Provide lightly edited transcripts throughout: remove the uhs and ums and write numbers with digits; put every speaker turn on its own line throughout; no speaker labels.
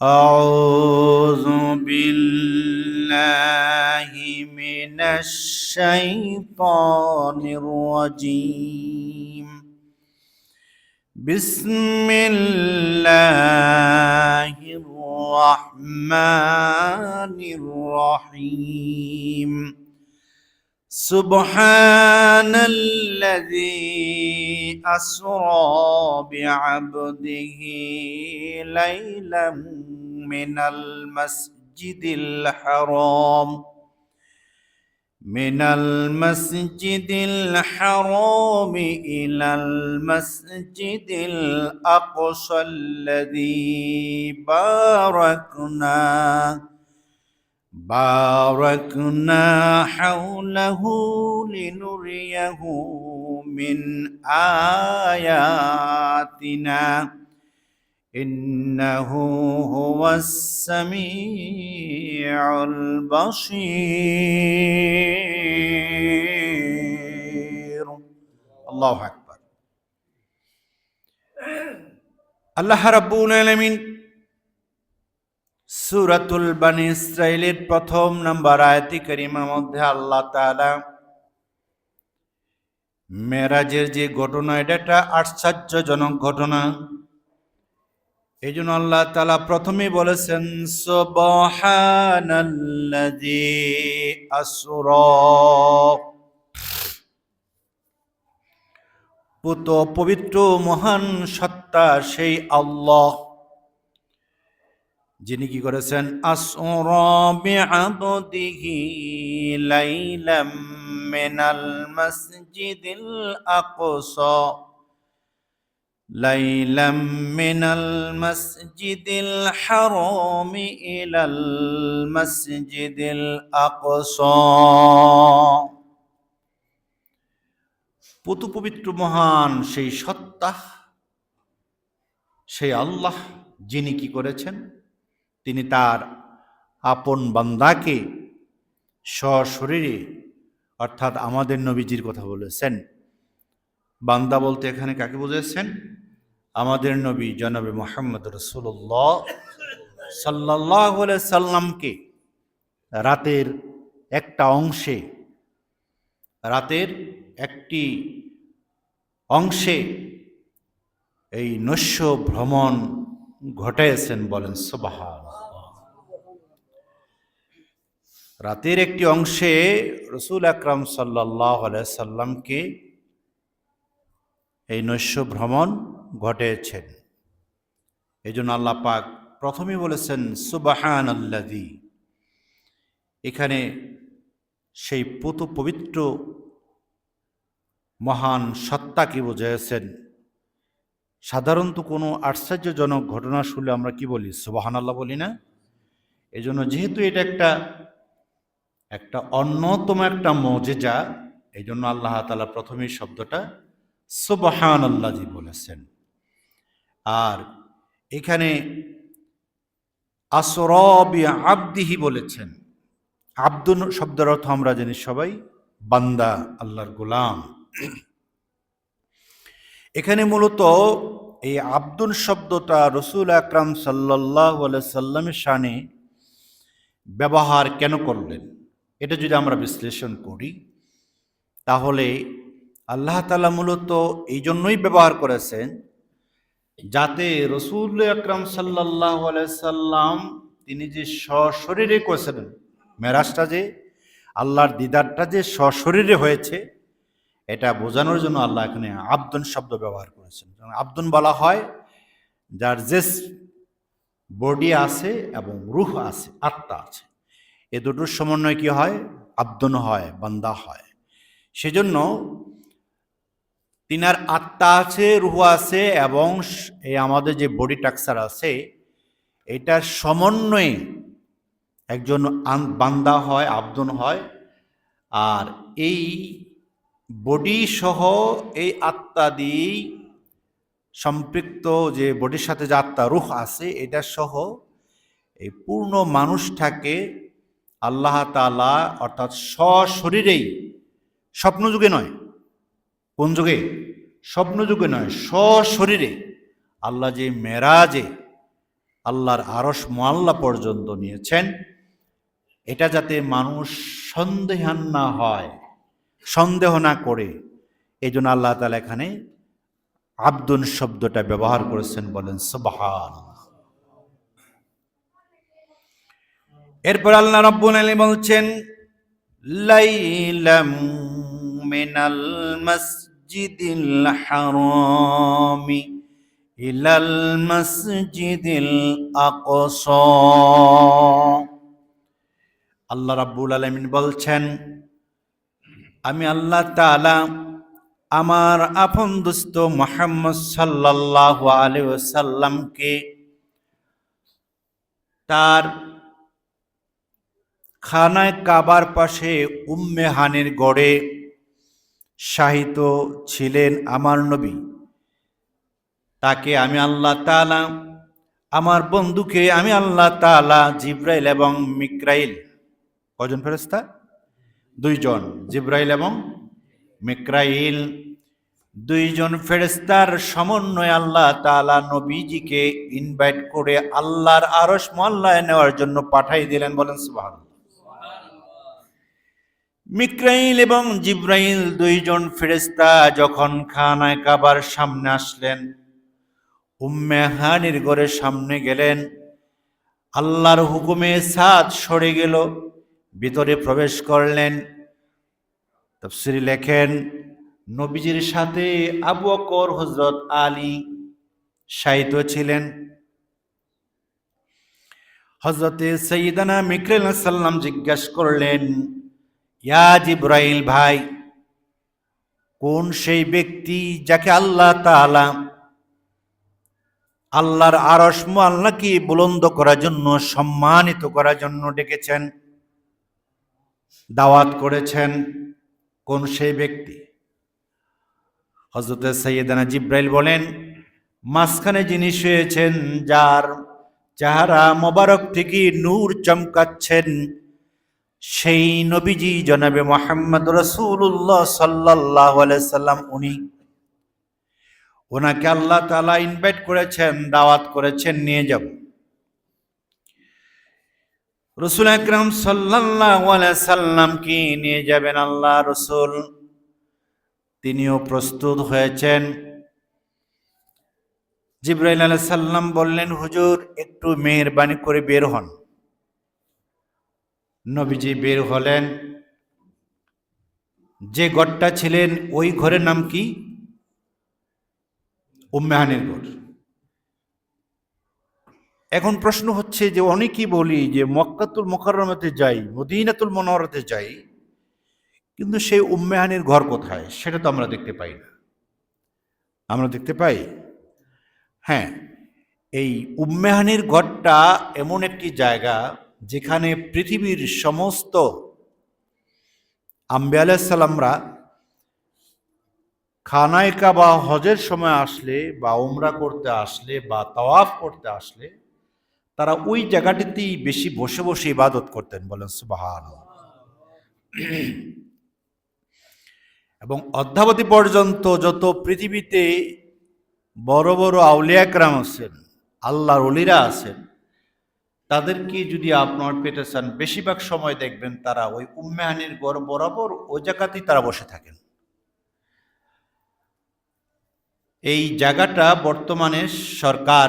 أعوذ بالله من الشيطان الرجيم. بسم الله الرحمن الرحيم. سبحان الذي أسرى بعبده ليلا من المسجد الحرام إلى المسجد الأقصى الذي باركنا حوله لنريه من آياتنا إنه هو السميع البصير. الله أكبر. আল্লাহ রাব্বুল আলামিন সূরাতুল বনী ইসরাঈলের প্রথম নম্বর আয়াতে কারিমার মধ্যে আল্লাহ তাআলা মেরাজের যে ঘটনা, এটা একটা আশ্চর্যজনক ঘটনা। এই জন্য আল্লাহ তাআলা প্রথমে বলেছেন সুবহানাল্লাযী আসরা, পবিত্র মহান সত্তা সেই আল্লাহ যিনি কি করেছেন, আসরা বিআবদিহি লাইলাম মিনাল মাসজিদিল আকসা, লাইলাম মিনাল মাসজিদিল হারাম ইলাল মাসজিদিল আকসা। পুত পবিত্র মহান সেই সত্তা, সেই আল্লাহ যিনি কি করেছেন, তিনি তার আপন বান্দাকে সশরীরে, অর্থাৎ আমাদের নবীজির কথা বলেছেন। বান্দা বলতে এখানে কাকে বুঝেছেন? আমাদের নবী জনাবে মুহাম্মদ রাসূলুল্লাহ সাল্লাল্লাহু আলাইহি সাল্লামকে রাতের একটি অংশে এই নৈশ ভ্রমণ ঘটাইছেন। বলেন সুবহানাল্লাহ। রাতের একটি অংশে রাসূল আকরাম সাল্লাল্লাহু আলাইহি সাল্লামকে এই নৈশ ভ্রমণ ঘটেছেন। এই জন্য আল্লাহ পাক প্রথমে বলেছেন সুবহানাল্লাযী। এখানে সেই পবিত্র মহান সত্তাকে বোঝাচ্ছেন। সাধারণত কোনো আশ্চর্যজনক ঘটনা শুনলে আমরা কি বলি? সুবহানাল্লাহ বলি না? এই জন্য যেহেতু এটা একটা অন্যতম একটা মুজিজা, এই জন্য আল্লাহ তাআলা প্রথমেই শব্দটা সুবহানাল্লাযী বলেছেন। আর এখানে আসরা বিআবদিহি বলেছেন। আব্দুন শব্দের অর্থ আমরা জানি সবাই, বান্দা, আল্লাহর গোলাম। এখানে মূলত এই আব্দুন শব্দটা রাসূল আকরাম সাল্লাল্লাহু আলাইহি সাল্লামের শানে ব্যবহার কেন করলেন, এটা যদি আমরা বিশ্লেষণ করি তাহলে আল্লাহ তাআলা মূলত এই জন্যই ব্যবহার করেছেন যাতে রাসূল আকরাম সাল্লাল্লাহু আলাইহি সাল্লাম তিনি যে সশরীরে করেছিলেন মেরাজটা, যে আল্লাহর দিদারটা যে সশরীরে হয়েছে, এটা বোঝানোর জন্য আল্লাহ এখানে আব্দুন শব্দ ব্যবহার করেছেন। আব্দুন বলা হয় যার যে বডি আছে এবং রূহ আছে, আত্মা আছে, এ দুটোর সমন্বয় কি হয়? আব্দুন হয়, বান্দা হয়। সেজন্য তিনার আত্মা আছে, রূহ আছে এবং এই আমাদের যে বডি স্ট্রাকচার আছে, এটার সমন্বয়ে একজন বান্দা হয়, আব্দুন হয়। আর এই বডি সহ এই আত্মা দিয়েই সম্পৃক্ত, যে বডির সাথে যে আত্মা রূহ আছে, এটা সহ এই পূর্ণ মানুষটাকে আল্লাহ তাআলা অর্থাৎ সশরীরেই, স্বপ্নযুগে নয়, কোন যুগে? স্বপ্নযুগে নয়, সশরীরে আল্লাহ যে মেরাজে আল্লাহর আরশ মুআল্লা পর্যন্ত নিয়েছেন, এটা যাতে মানুষ সন্দেহান না হয়, সন্দেহ না করে, এই জন্য আল্লাহ তাআলা এখানে আব্দুন শব্দটা ব্যবহার করেছেন। বলেন সুবহানাল্লাহ। এরপর আল্লাহ রাব্বুল আলামিন বলছেন, লাইলাম মিনাল মাসজিদিল হারামি ইলাল মাসজিদিল আকসা। আল্লাহ রাব্বুল আলামিন বলছেন, আমি আল্লাহ তাআলা আমার আপন দোস্ত মুহাম্মদ সাল্লাল্লাহু আলাইহি ওয়াসাল্লামকে তার খানায় কাবার পাশে উম্মে হানির গড়ে শাহিত ছিলেন আমার নবী, তাকে আমি আল্লাহ তাআলা, আমার বন্ধুকে আমি আল্লাহ তাআলা জিব্রাইল এবং মিকরাইল, কয়জন ফেরেশতা? দুইজন, জিব্রাইল এবং মিকরাইল, দুইজন ফেরেশতার সমন্বয়ে আল্লাহ তাআলা নবীজিকে ইনভাইট করে আল্লাহর আরশ মুআল্লায় নেওয়ার জন্য পাঠাই দিলেন। বলেন সুবহানাল্লাহ। মিকরাইল এবং জিব্রাইল দুইজন ফেরেশতা যখন খানায় কাবার সামনে আসলেন, উম্মে হানির ঘরের সামনে গেলেন, আল্লাহর হুকুমে ছাদ সরে গেল, ভিতরে প্রবেশ করলেন। তাফসীরে লেখেন, নবীজির সাথে আবু বকর, হযরত আলী শায়িত ছিলেন। হযরতে সাইয়্যিদানা মিকরাইল আলাইহিস সালাম জিজ্ঞাসা করলেন, ইয়া জিব্রাইল ভাই, কোন সেই ব্যক্তি যাকে আল্লাহ তাআলা আল্লাহর আরশ মুআল্লাকে বুলন্দ করার জন্য, সম্মানিত করার জন্য ডেকেছেন, দাওয়াত করেছেন? কোন সেই ব্যক্তি? হযরত সাইয়্যিদানা জিব্রাইল বলেন, মাঝখানে যিনি শুয়েছেন, যার চেহারা মোবারক থেকে নূর চমকাচ্ছেন, সেই নবীজি জনাবে মুহাম্মদ রাসূলুল্লাহ সাল্লাল্লাহু আলাইহি সাল্লাম, ওনাকে আল্লাহ তাআলা ইনভাইট করেছেন, দাওয়াত করেছেন, নিয়ে যাব। রাসূল আকরাম সাল্লাল্লাহু আলাইহি সাল্লামকে নিয়ে যাবেন আল্লাহ রাসূল। তিনিও প্রস্তুত হয়েছেন। জিবরাইল আলাইহিস সালাম বললেন, হুজুর একটু মেহেরবানি করে বের হন। নবীজি বের হলেন। যে ঘরটা ছিলেন ওই ঘরের নাম কি? উম্মে হানির ঘর। এখন প্রশ্ন হচ্ছে যে, অনেকেই বলি যে মক্কাতুল মুকাররমাতে যাই, মদিনাতুল মুনাওয়ারাতে যাই, কিন্তু সেই উম্মে হানির ঘর কোথায় সেটা তো আমরা দেখতে পাই না। আমরা দেখতে পাই? হ্যাঁ, এই উম্মে হানির ঘরটা এমন একটি জায়গা যেখানে পৃথিবীর সমস্ত আম্বিয়া আলাইহিস সালামরা খানায় কাবা হজের সময় আসলে বা উমরা করতে আসলে বা তাওয়াফ করতে আসলে তারা ওই জায়গাটিতেই বেশি বসে বসে ইবাদত করতেন। বলেন সুবহানাল্লাহ। এবং অদ্যাবধি পর্যন্ত যত পৃথিবীতে বড় বড় আউলিয়া কেরাম আছেন, আল্লাহর ওলিরা আছেন, তাদেরকে যদি আপনার পেতে চান, বেশিরভাগ সময় দেখবেন তারা ওই উম্মে হানির ঘর বরাবর ওই জায়গাতেই তারা বসে থাকেন। এই জায়গাটা বর্তমানে সরকার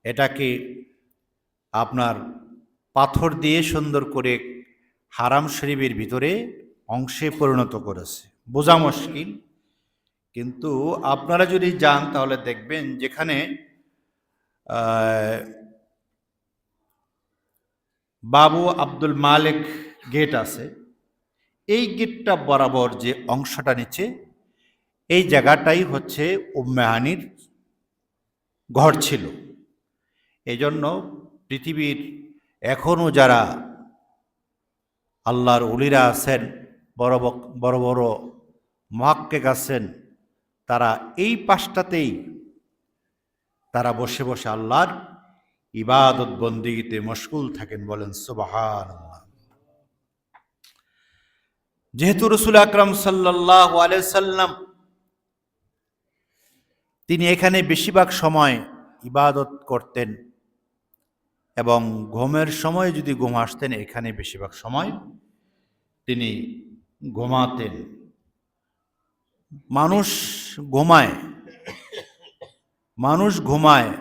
এটাকে আপনার পাথর দিয়ে সুন্দর করে হারাম শরীফের ভিতরে অংশে পরিণত করেছে, বোঝা মুশকিল। কিন্তু আপনারা যদি যান তাহলে দেখবেন যেখানে বাবু আব্দুল মালিক গেট আছে, এই গেটটা বরাবর যে অংশটা নিচে, এই জায়গাটাই হচ্ছে উম্মে হানির ঘর ছিল। এই জন্য পৃথিবীর এখনও যারা আল্লাহর ওলিরা আছেন, বড় বড় মুহাক্কিক আছেন, তারা এই পাশটাতেই তারা বসে বসে আল্লাহর ইবাদত বন্দেগীতে মশগুল থাকেন। বলেন সুবহানাল্লাহ। যেহেতু রাসূল আকরাম সাল্লাল্লাহু আলাইহি সাল্লাম তিনি এখানে বেশিরভাগ সময় ইবাদত করতেন, এবং ঘুমের সময় যদি ঘুম আসতেন, এখানে বেশিরভাগ সময় তিনি ঘুমাতেন। মানুষ ঘুমায়, মানুষ ঘুমায়,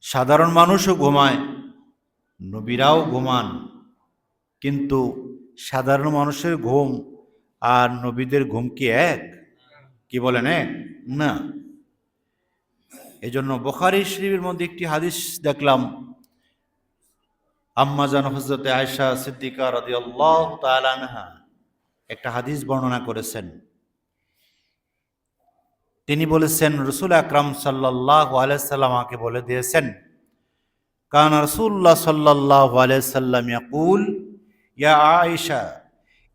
সাধারণ মানুষও ঘুমায়, নবীরাও ঘুমান, কিন্তু সাধারণ মানুষের ঘুম আর নবীদের ঘুম কি এক? কি বলেন এক? না। এজন্য বুখারী শরীফের মধ্যে একটি হাদিস দেখলাম, আম্মা জান হযরতে আয়েশা সিদ্দিকা রাদিয়াল্লাহু তাআলা আনহা একটা হাদিস বর্ণনা করেছেন। তিনি বলেছেন, রাসূল আকরাম সাল্লাল্লাহু আলাইহি সাল্লাম আমাকে বলে দিয়েছেন, কানা রাসূলুল্লাহ সাল্লাল্লাহু আলাইহি সাল্লাম ইয়াকুল ইয়া আয়েশা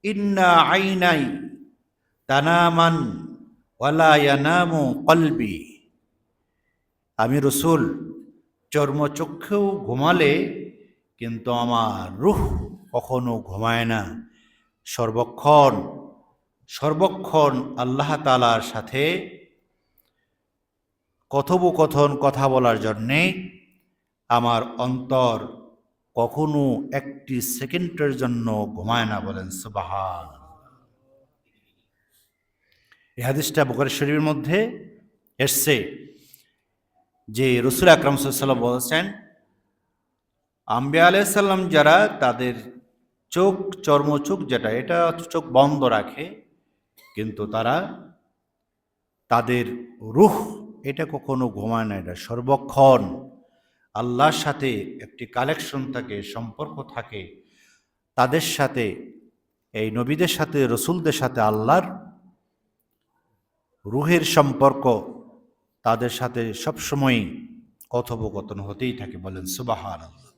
ইন্না আইনাই তানামান ওয়ালা ইয়ানামু কলবি। আমি রসুল চর্মচক্ষেও ঘুমালে কিন্তু আমার রূহ কখনো ঘুমায় না। সর্বক্ষণ সর্বক্ষণ আল্লাহ তাআলার সাথে কথোপকথন, কথা বলার জন্যে আমার অন্তর কখনো একটি সেকেন্ডের জন্য ঘুমায় না। বলেন সুবহানাল্লাহ। এই হাদিসটা বুখারী শরীফের মধ্যে এসছে যে রাসূল আকরাম সাল্লাল্লাহু আলাইহি ওয়াসাল্লাম বলেছেন, আম্বিয়া আলাইহিস সালাম যারা তাদের চোখ, চর্মচোখ যেটা, এটা চোখ বন্ধ রাখে, কিন্তু তারা তাদের রূহ এটা কখনো ঘুমায় না। এটা সর্বক্ষণ আল্লাহর সাথে একটি কালেকশন থাকে, সম্পর্ক থাকে তাদের সাথে, এই নবীদের সাথে, রসুলদের সাথে আল্লাহর রূহের সম্পর্ক, তাদের সাথে সবসময় কথোপকথন হতেই থাকে। বলেন সুবহানাল্লাহ।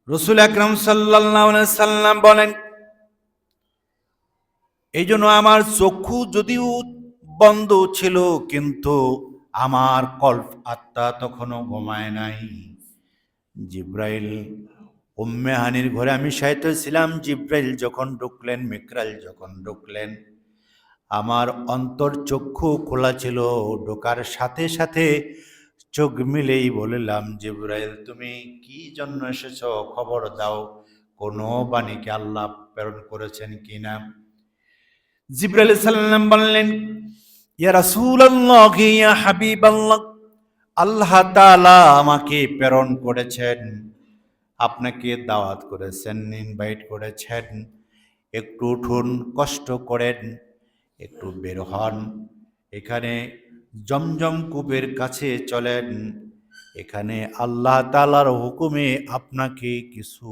রাসূল আকরাম সাল্লাল্লাহু আলাইহি সাল্লাম বলেন, এই জন্য আমার চক্ষু যদিও বন্ধ ছিল, কিন্তু আমার কল্প আত্মা তখনও ঘুমায় নাই। জিব্রাইল, উম্মে হানির ঘরে আমি শায়িত ছিলাম, জিব্রাইল যখন ঢুকলেন, মিকরাইল যখন ঢুকলেন, আমার অন্তর চক্ষু খোলা ছিল। ঢোকার সাথে সাথে চোখ মিলেই বললাম, জিব্রাইল তুমি কি জন্য এসেছো? খবর দাও, কোনো বাণীকে আল্লাহ প্রেরণ করেছেন কিনা। জিব্রাইল সাল্লাম বললেন, ইয়া রাসূলুল্লাহ, ইয়া হাবিবাল্লাহ, আল্লাহ তাআলা আমাকে প্রেরণ করেছেন, আপনাকে দাওয়াত করেছেন, ইনভাইট করেছেন, একটু উঠুন, কষ্ট করেন, একটু বের হন, এখানে জমজম কূপের কাছে চলেন, এখানে আল্লাহ তাআলার হুকুমে আপনাকে কিছু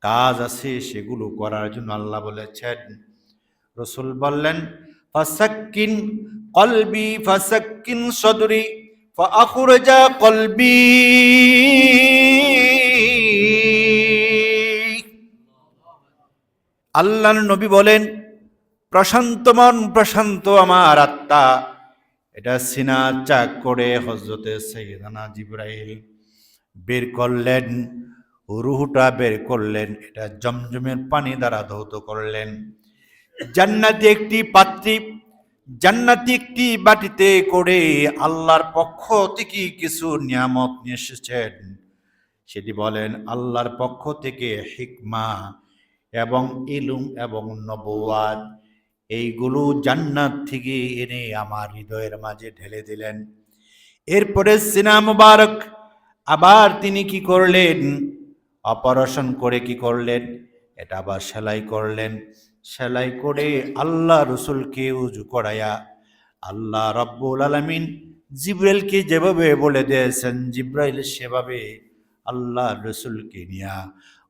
কাজ আছে, সেগুলো করার জন্য আল্লাহ বলেছেন। রাসূল বললেন, ফাসাক্কিন কলবি ফাসাক্কিন সদরি ফাআখরাজা কলবি। আল্লাহর নবী বলেন, প্রশান্ত মন, প্রশান্ত আমার আত্মা, এটা সিনা চাক করে হযরতে সাইয়েদনা জিবরাইল বের করলেন, রূহটা বের করলেন, এটা জমজমের পানি দ্বারা ধৌত করলেন। জান্নাতি একটি পাত্রী, জান্নাতি একটি বাটিতে করে আল্লাহর পক্ষ থেকে কিছু নিয়ামত নিয়ে এসেছেন। সেটি বলেন আল্লাহর পক্ষ থেকে হিকমা এবং ইলম এবং নবুয়াত, এইগুলো জান্নাত থেকে এনে আমার হৃদয়ের মাঝে ঢেলে দিলেন। এরপরে সিনা মুবারক আবার তিনি কি করলেন? অপারেশন করে কি করলেন? এটা আবার সেলাই করলেন। সেলাই করে আল্লাহ রসুলকে উজু করায়া আল্লাহ রব্বুল আলামিন জিব্রাইলকে যেভাবে বলে দিয়েছেন, জিব্রাইল সেভাবে আল্লাহ রসুলকে নিয়া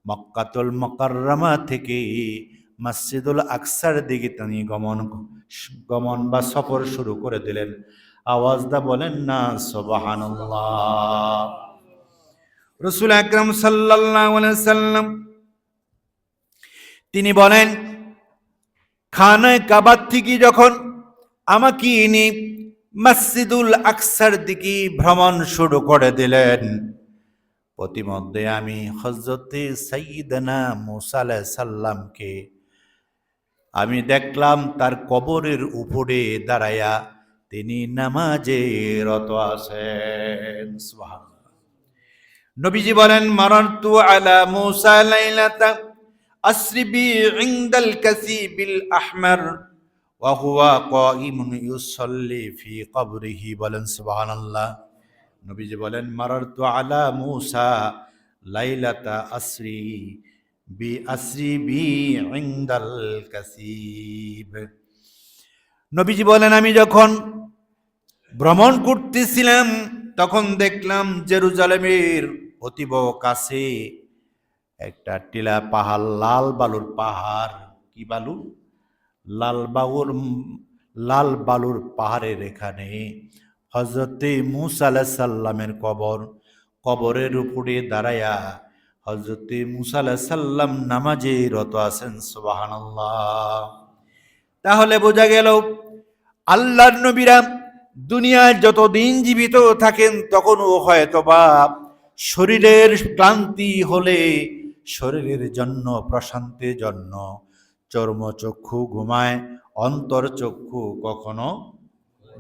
মক্কাতুল মুকাররমা থেকে মসজিদুল আকসার দিকে তিনি গমন বা সফর শুরু করে দিলেন। আওয়াজ দা বলেন না সুবহানাল্লাহ। রাসূল আকরাম সাল্লাল্লাহু আলাইহি সাল্লাম তিনি বলেন, খানায় কাবার থেকে যখন আমাকে ইনি মসজিদুল আকসার দিকে ভ্রমণ শুরু করে দিলেন, প্রতিমধ্যে আমি হযরতে সাইয়্যিদানা মুসা আলাইহিস সালামকে আমি দেখলাম তার কবরের উপরে দাঁড়ায়া তিনি নামাজে রত আছেন। সুবহানাল্লাহ। নবীজি বলেন, মারারতু আলা মুসা লাইলাতা আসরি বি ইনদাল কাসিবিল আহমার ওয়া হুয়া কাইমুন ইউসাল্লি ফি কবরিহি। বলেন সুবহানাল্লাহ। নবীজি বলেন, মারারতু আলা মুসা লাইলাতা আসরি বি ইনদাল কাসিব। নবীজি বলেন, আমি যখন ভ্রমণ করতেছিলাম তখন দেখলাম জেরুজালেমের অতীব কাছে একটা টিলা পাহাড়, লাল বালুর পাহাড়। কি বালু? লাল বালুর পাহাড়ের এখানে হযরতে মূসা আলাইহিস সালামের কবর। কবরের উপরে দাঁড়ায়া হযরতে মূসা আলাইহিস সালাম নামাজে রত আছেন। সুবহানাল্লাহ। তাহলে বোঝা গেল আল্লাহর নবীরা দুনিয়ায় যতদিন জীবিত থাকেন তখনও হয়তোবা শরীরের ক্লান্তি হলে শরীরের জন্য প্রশান্তির জন্য চর্মচক্ষু ঘুমায়, অন্তরচক্ষু কখনো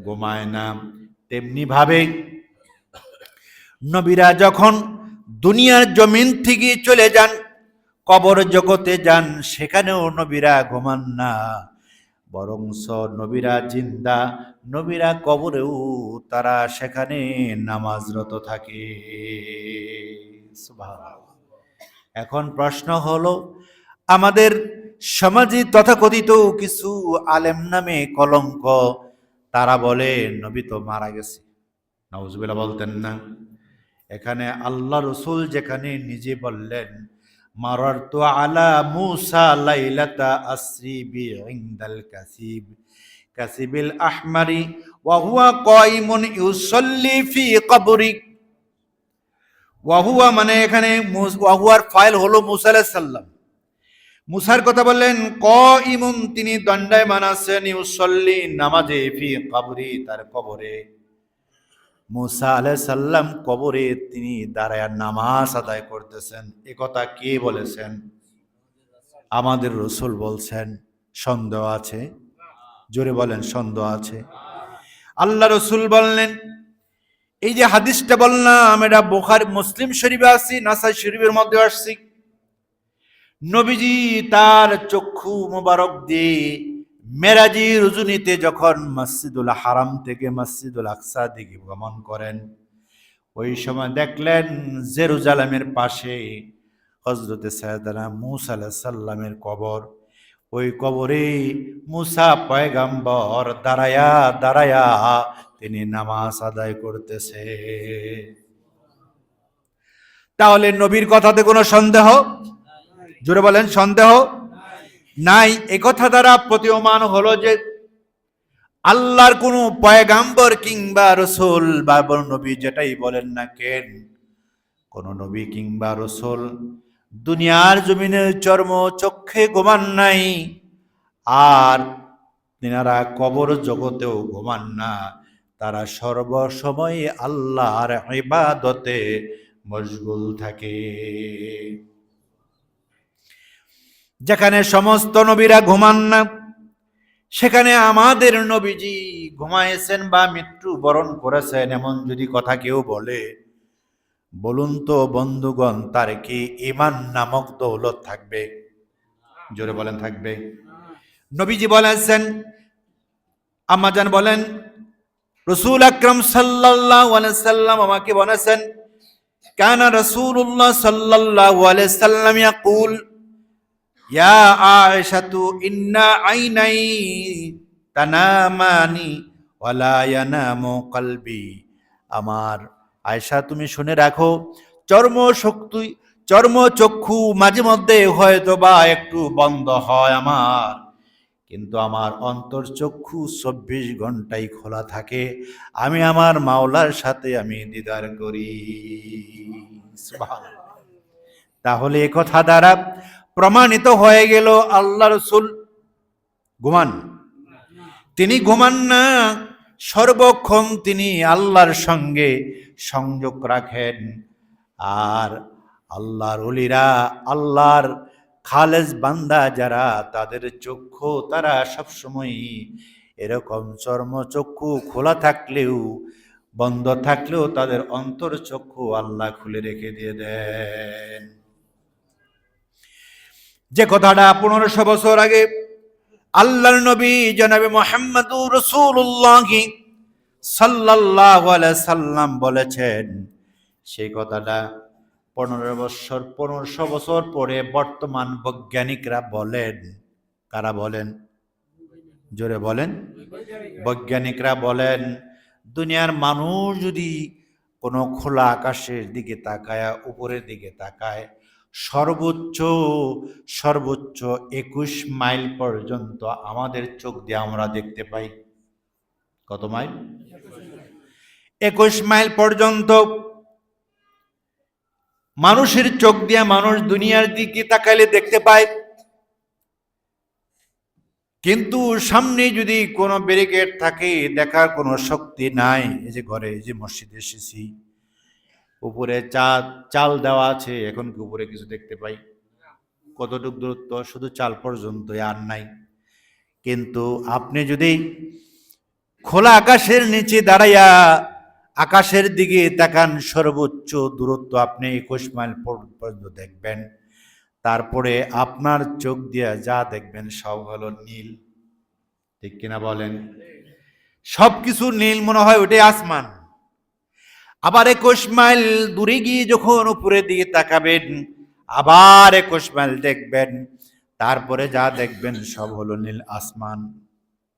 ঘুমায় না। তেমনি ভাবে নবীরা যখন দুনিয়ার জমিন থেকে চলে যান, কবর জগতে যান, সেখানেও নবীরা ঘুমান না, বরংস নবীরা জিন্দা, নবীরা কবরেও তারা সেখানে নামাজরত থাকে। সুবহানাল্লাহ। এখন প্রশ্ন হলো, আমাদের সমাজে তথাকথিত কিছু আলেম নামে কলঙ্ক, তারা বলে নবী তো মারা গেছে। নাউজুবিল্লাহ বলতেন না? এখানে আল্লাহ রসুল যেখানে নিজে বললেন, মারারতু আলা মুসা লাইলাতা আসরি বি ইনদাল কাসিবিল আহমারি ওয়া হুয়া কাইমুন ইউসাল্লি ফি কবরি। ওয়া হুয়া মানে এখানে ওয়া হুয়ার ফাইল হলো মুসা আলাইহিস সালাম। মুসার কথা বললেন, কাইমুন তিনি দণ্ডায়মান আছেন, ইউসাল্লি নামাজে, ফি কবরি তার কবরে। মুসা আলাইহিস সালাম কবরে তিনি দাঁড়ায় নামাজ আদায় করতেছেন। এ কথা কে বলেছেন? আমাদের রসুল বলছেন। সন্দেহ আছে? জোরে বলেন, সন্দেহ আছে? আল্লাহ রসুল বললেন, এই যে হাদিসটা বললাম এটা বুখারী মুসলিম শরীফে আছে, নাসাই শরীফের মধ্যে আসছে। নবীজি তার চক্ষু মোবারক দিয়ে মেরাজি রজনীতে যখন মসজিদুল হারাম থেকে মসজিদুল আকসা দিকে ভ্রমণ করেন, ওই সময় দেখলেন জেরুজালেমের পাশে হযরতে সাইয়েদনা মূসা আলাইহিস সালামের কবর। ওই কবরে মূসা পয়গম্বর দাঁড়ায়া দাঁড়ায়া তিনি নামাজ আদায় করতেছে। তাহলে নবীর কথাতে কোনো সন্দেহ? জোরে বলেন, সন্দেহ নাই। একথা দ্বারা প্রতীয়মান হলো যে আল্লাহর কোনো পয়গাম্বর কিংবা রসুল বা নবী যেটাই বলেন না কেন, কোন নবী কিংবা রসুল দুনিয়ার জমিনে চর্ম চক্ষে ঘুমান নাই, আর তিনারা কবর জগতেও ঘুমান না। তারা সর্বসময় আল্লাহর ইবাদতে মশগুল থাকে। যেখানে সমস্ত নবীরা ঘুমান না, সেখানে আমাদের নবীজি ঘুমাইছেন বা মৃত্যু বরণ করেছেন এমন যদি কথা কেউ বলে, বলুন তো বন্ধুগণ, তার কি ঈমান নামক দৌলত থাকবে? জোরে বলেন, থাকবে? নবীজি বলেছেন, আম্মাজান বলেন, রাসূল আকরাম সাল্লাল্লাহু আলাইহি সাল্লাম আমাকে বলেছেন, কানা রাসূলুল্লাহ সাল্লাল্লাহু আলাইহি সাল্লাম ইয়াকুল, ইয়া আয়েশাতু ইন্না আইনাই তানামানি ওয়ালা ইয়ানামু কলবি। আমার আয়েশা, তুমি শুনে রাখো, চর্মচক্ষু মাঝে মধ্যে হয়তো বা একটু বন্ধ হয় আমার, কিন্তু আমার অন্তর্চক্ষু 24 ঘন্টাই খোলা থাকে। আমি আমার মাওলার সাথে আমি দিদার করি। সুবহানাল্লাহ। তাহলে এ কথা দ্বারা প্রমাণিত হয়ে গেল আল্লাহ রসুল ঘুমান? তিনি ঘুমান না, সর্বক্ষণ তিনি আল্লাহর সঙ্গে সংযোগ রাখেন। আর আল্লাহর ওলিরা, আল্লাহর খালেজ বান্দা যারা, তাদের চক্ষু তারা সবসময় এরকম চর্মচক্ষু খোলা থাকলেও বন্ধ থাকলেও তাদের অন্তর চক্ষু আল্লাহ খুলে রেখে দিয়ে দেন। যে কথাটা 1500 বছর আগে আল্লাহর নবী জনাবে মুহাম্মদুর রাসূলুল্লাহ সাল্লাল্লাহু আলাইহি সাল্লাম বলেছেন, সেই কথাটা 1500 বছর পরে বর্তমান বৈজ্ঞানিকরা বলেন। কারা বলেন? জোরে বলেন। বৈজ্ঞানিকরা বলেন, দুনিয়ার মানুষ যদি কোনো খোলা আকাশের দিকে তাকায়, উপরের দিকে তাকায়, সর্বোচ্চ সর্বোচ্চ 21 মাইল পর্যন্ত আমাদের চোখ দিয়ে আমরা দেখতে পাই। কত মাইল? 21 মাইল পর্যন্ত মানুষের চোখ দিয়ে মানুষ দুনিয়ার দিকে তাকাইলে দেখতে পায়। কিন্তু সামনে যদি কোনো ব্যারিকেড থাকে, দেখার কোনো শক্তি নাই। এই যে ঘরে, এই যে মসজিদে এসেছি, উপরে চাল দেওয়া আছে, এখন কি উপরে কিছু দেখতে পাই? কতটুকু দূরত্ব? শুধু চাল পর্যন্ত, আর নাই। কিন্তু আপনি যদি খোলা আকাশের নিচে দাঁড়াইয়া আকাশের দিকে তাকান, সর্বোচ্চ দূরত্ব আপনি 21 মাইল পর্যন্ত দেখবেন। তারপরে আপনার চোখ দিয়ে যা দেখবেন সব হলো নীল। ঠিক কিনা বলেন? সবকিছু নীল মনে হয়, ওটাই আসমান। আবার 21 মাইল দূরে গিয়ে যখন উপরের দিকে তাকাবেন, আবার 21 মাইল দেখবেন, তারপরে যা দেখবেন সব হলো নীল আসমান।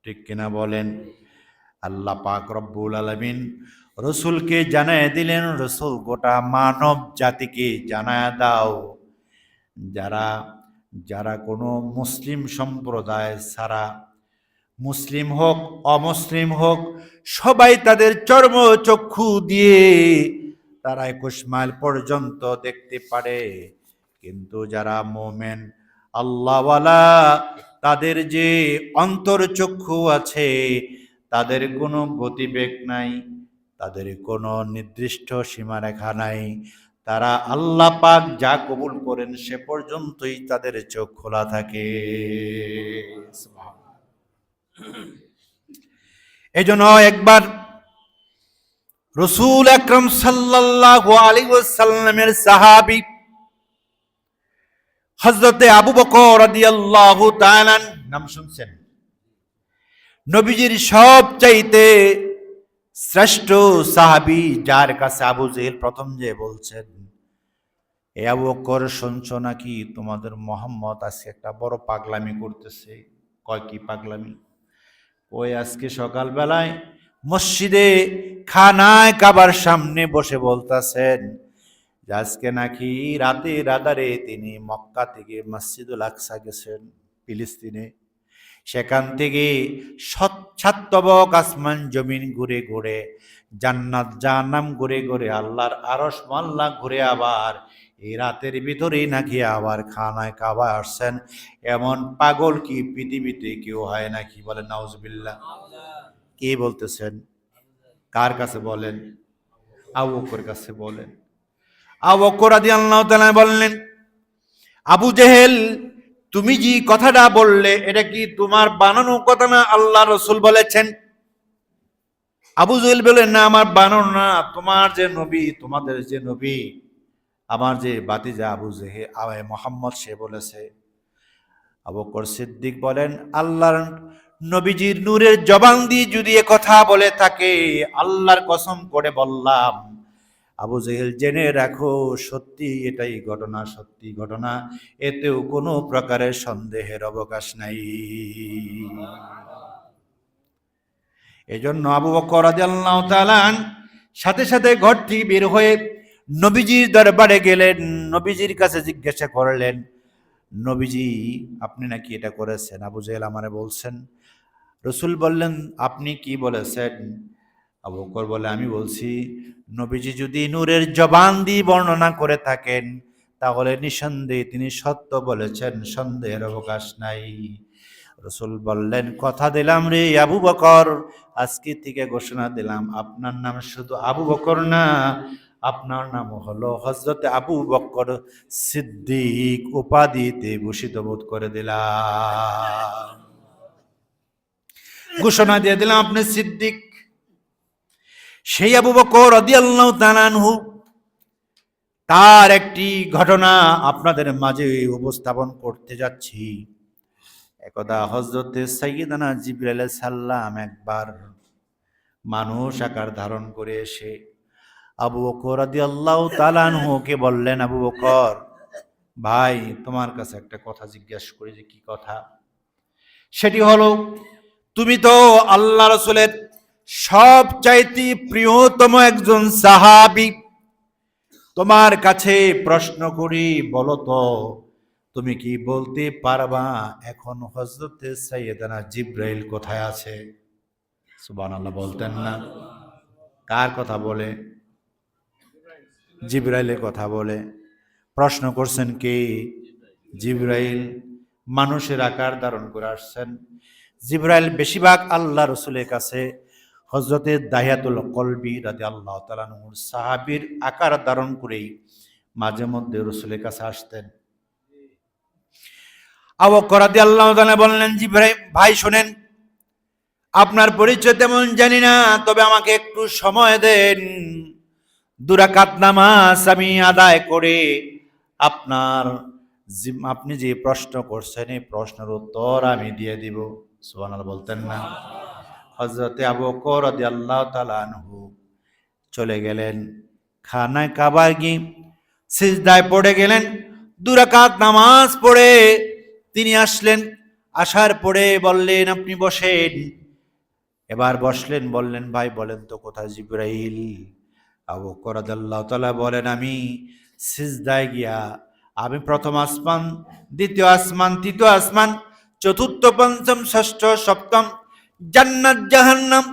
ঠিক কিনা বলেন? আল্লাহ পাক রব্বুল আলামিন রসুলকে জানায় দিলেন, রসুল গোটা মানব জাতিকে জানায় দাও, যারা যারা কোনো মুসলিম সম্প্রদায় ছাড়া, মুসলিম হোক অমুসলিম হোক, সবাই তাদের চর্মচক্ষু দিয়ে তারা 21 মাইল পর্যন্ত দেখতে পারে। কিন্তু যারা মুমিন আল্লাহওয়ালা, তাদের যে অন্তরচক্ষু আছে, তাদের কোনো গতিবেগ নাই, তাদের কোনো নির্দিষ্ট সীমারেখা নাই। তারা আল্লাহ পাক যা কবুল করেন সে পর্যন্তই তাদের চোখ খোলা থাকে। এজন্য একবার রাসূল আকরাম সাল্লাল্লাহু আলাইহি ওয়াসাল্লামের সাহাবী হযরতে আবু বকর রাদিয়াল্লাহু তাআলা, নাম শুনছেন? নবীজির সবচাইতে শ্রেষ্ঠ সাহাবী, যার কাছে আবু জেহেল প্রথম যে বলছেন, এ আবু বকর, শুনছো নাকি তোমাদের মোহাম্মদ আজকে একটা বড় পাগলামি করতেছে? কয়, কি পাগলামি? ওই আজকে সকালবেলায় মসজিদে খানায় কাবার সামনে বসে বলতেছেন যে আজকে নাকি রাতে রাদারে তিনি মক্কা থেকে মসজিদুল আকসা গেছেন ফিলিস্তিনে। সেখান থেকে সাতবক আসমান জমিন ঘুরে ঘুরে, জান্নাত জাহান্নাম ঘুরে ঘুরে, আল্লাহর আরশ মহল্লা ঘুরে আবার এই রাতের ভিতরেই নাকি আবার খানায় কাবা আসছেন। এমন পাগল কি পৃথিবীতে কেউ হয় নাকি? বলেন নাউজুবিল্লাহ। কে বলতেছেন? কার কাছে বলেন? আবু বকরের কাছে বলেন। আবু বকর রাদিয়াল্লাহু তাআলা বললেন, আবু জেহেল, তুমি যে কথাটা বললে এটা কি তোমার বানানো কথা না? আল্লাহ রসুল বলেছেন। আবু জেহেল বলেন, না, আমার বানানো না, তোমার যে নবী, তোমাদের যে নবী, আমার যে ভাতিজা আবু জেহেল মোহাম্মদ, সে বলেছে। আবু বকর সিদ্দিক বলেন, আল্লাহর নবীজির নূরের জবান দিয়ে যদি এ কথা বলে থাকে, আল্লাহর কসম করে বললাম, আবু জেহেল জেনে রাখো, সত্যি এটাই ঘটনা, সত্যি ঘটনা, এতেও কোনো প্রকারের সন্দেহের অবকাশ নাই। এজন্য আবু বকর রাদিয়াল্লাহু তাআলা সাথে সাথে ঘর থেকে বের হয়ে নবীজির দরবারে গেলেন। নবীজির কাছে জিজ্ঞাসা করলেন, নবীজি, আপনি নাকি এটা করেছেন? আবু জেহেল আমারে বলছেন। রসুল বললেন, আপনি কি বলেছেন? আবু বকর বলে, আমি বলছি, নবীজি যদি নূরের জবান দিয়ে বর্ণনা করে থাকেন, তাহলে নিঃসন্দেহে তিনি সত্য বলেছেন, সন্দেহের অবকাশ নাই। রসুল বললেন, কথা দিলাম রে আবু বকর, আজকে থেকে ঘোষণা দিলাম, আপনার নাম শুধু আবু বকর না, আপনার নাম হলো হযরতে আবু বকর সিদ্দিক, উপাধিতে ভূষিত বোধ করে দিলাম। ঘোষণা দিয়ে দিলাম আপনি সিদ্দিক। সেই আবু বকর রাদিয়াল্লাহু তাআলা আনহু তার একটি ঘটনা আপনাদের মাঝে উপস্থাপন করতে যাচ্ছি। একদা হযরতে সাইয়্যিদানা জিবরাইল আলাইহিস সালাম একবার মানুষ আকার ধারণ করে এসে আবু বকর রাদিয়াল্লাহু তাআলা আনহুকে বললেন, আবু বকর ভাই, তোমার কাছে একটা কথা জিজ্ঞেস করি, যে কি কথা? সেটি হলো, তুমি তো আল্লাহ রাসূলের সবচাইতে প্রিয়তম একজন সাহাবী। তোমার কাছে প্রশ্ন করি, বলো তো, তুমি কি বলতে পারবা এখন হযরতে সাইয়্যিদানা জিবরাইল কোথায় আছে? সুবহানাল্লাহ বলতেন না? কার কথা বলে? জিবরাইলের কথা বলে। প্রশ্ন করছেন কে? জিবরাইল। মানুষের আকার ধারণ করে আসছেন। জিবরাইল বেশিরভাগ আল্লাহ রসুলের কাছে হযরতে দাহিয়াতুল কলবি রাদিয়াল্লাহু তাআলা আনহুর সাহাবীর আকার ধারণ করেই মাঝে মধ্যে রসুলের কাছে আসতেন। আবু বকর রাদিয়াল্লাহু তাআলা বললেন, জিবরাইল ভাই শোনেন, আপনার পরিচয় তেমন জানি না, তবে আমাকে একটু সময় দেন। 2 রাকাত নামাজ আমি আদায় করে আপনার আপনি যে প্রশ্ন করছেন এই প্রশ্নের উত্তর আমি দিয়ে দিব। সুবহানাল্লাহ বলতেন না? হযরতে আবু বকর রাদিয়াল্লাহু তাআলা আনহু চলে গেলেন খানায় কাবায় গিয়ে সিজদায় পড়ে গেলেন। 2 রাকাত নামাজ পড়ে তিনি আসলেন। আসার পরে বললেন, আপনি বসেন। এবার বসলেন, বললেন, ভাই বলেন তো কোথায় জিবরাইল? আবু বকর রাদিয়াল্লাহু তাআলা বলেন, আমি সিজদায় গিয়া আমি প্রথম আসমান, দ্বিতীয় আসমান, তৃতীয় আসমান, চতুর্থ, পঞ্চম, ষষ্ঠ, সপ্তম, জান্নাত জাহান্নাম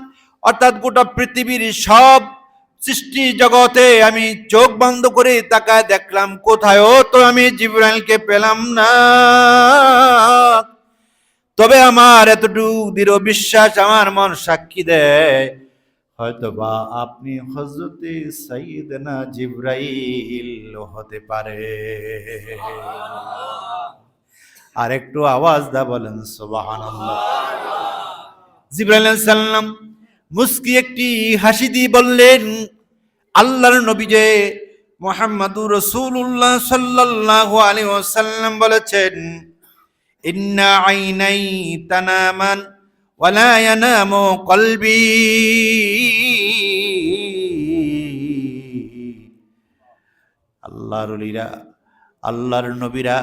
অর্থাৎ গোটা পৃথিবীর সব সৃষ্টি জগতে আমি চোখ বন্ধ করে তাকায় দেখলাম, কোথায়ও তো আমি জিবরাইলকে পেলাম না। তবে আমার এতটুকু দৃঢ় বিশ্বাস, আমার মন সাক্ষী দেয়, হয়তোবা আপনি হযরতে সাইয়্যিদনা জিবরাইল হতে পারে। আর একটু আওয়াজ দা বলেন সুবহানাল্লাহ। জিবরাইল আলাইহিস সালাম মুস্কি একটি হাসি দিয়ে বললেন, আল্লাহর নবী যে মুহাম্মাদুর রাসূলুল্লাহ সাল্লাল্লাহু আলাইহি ওয়াসাল্লাম বলেছেন, ইন্না আইনাই তানামান ওয়ালা ইয়ানামু কলবি। আল্লাহর ওলিরা, আল্লাহর নবীরা,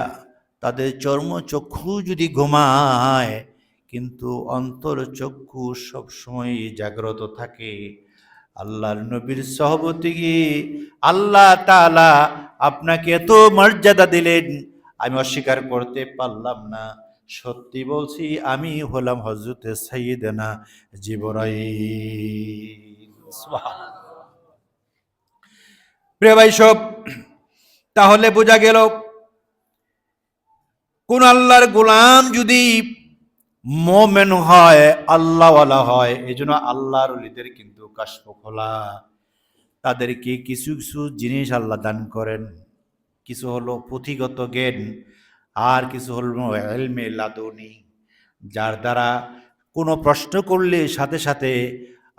তাদের চর্মচক্ষু যদি ঘুমায় কিন্তু অন্তর চক্ষু সবসময় জাগ্রত থাকে। আল্লাহর নবীর সহবতে গিয়ে আল্লাহ তাআলা আপনাকে এত মর্যাদা দিলেন, আমি অস্বীকার করতে পারলাম না। সত্যি বলছি, আমি হলাম হযরতে সাইয়্যিদানা জিবরাইল। সুবহানাল্লাহ। প্রিয় ভাই সব, তাহলে বোঝা গেল, কোন আল্লাহর গোলাম যদি মোমেন হয়, আল্লাহওয়ালা হয়, এই জন্য আল্লাহর ওলিদের কিন্তু কাশফ খোলা, তাদেরকে কিছু কিছু জিনিস আল্লাহ দান করেন। কিছু হলো পুঁথিগত জ্ঞান, আর কিছু হলো ইলমে লাদুনি, যার দ্বারা কোনো প্রশ্ন করলে সাথে সাথে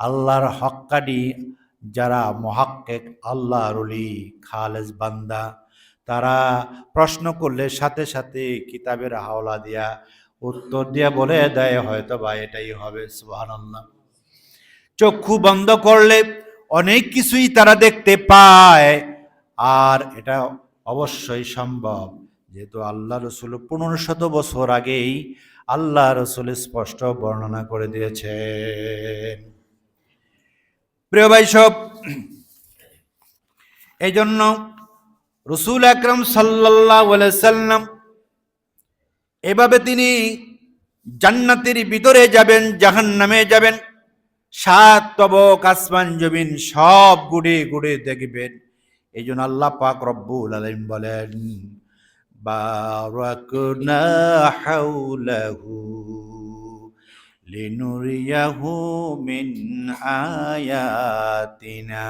আল্লাহর হক্কানি যারা মুহাক্কিক, আল্লাহর ওলি, খালেস বান্দা, তারা প্রশ্ন করলে সাথে সাথে কিতাবের হাওলা দিয়া উত্তর দিয়া বলে দেয়, হয়তো বা এটাই হবে। সুবহানাল্লাহ। চক্ষু বন্ধ করলে অনেক কিছুই তারা দেখতে পায়, আর এটা অবশ্যই সম্ভব, যেহেতু আল্লাহ রসুল 1500 বছর আগেই আল্লাহ রসুল স্পষ্ট বর্ণনা করে দিয়েছেন। প্রিয় ভাই সব, এই জন্য রসুল আকরাম সাল্লাল্লাহু আলাইহি সাল্লাম এভাবে তিনি জান্নাতের ভিতরে যাবেন, জাহান্নামে যাবেন, 7 তবক আসমান জমিন সব ঘুরে ঘুরে দেখবেন। এই জন্য আল্লাহ পাক রব্বুল আলামিন বলেন, বারাকনা হাওলাহু লিনুরিয়াহু মিন আয়াতিনা।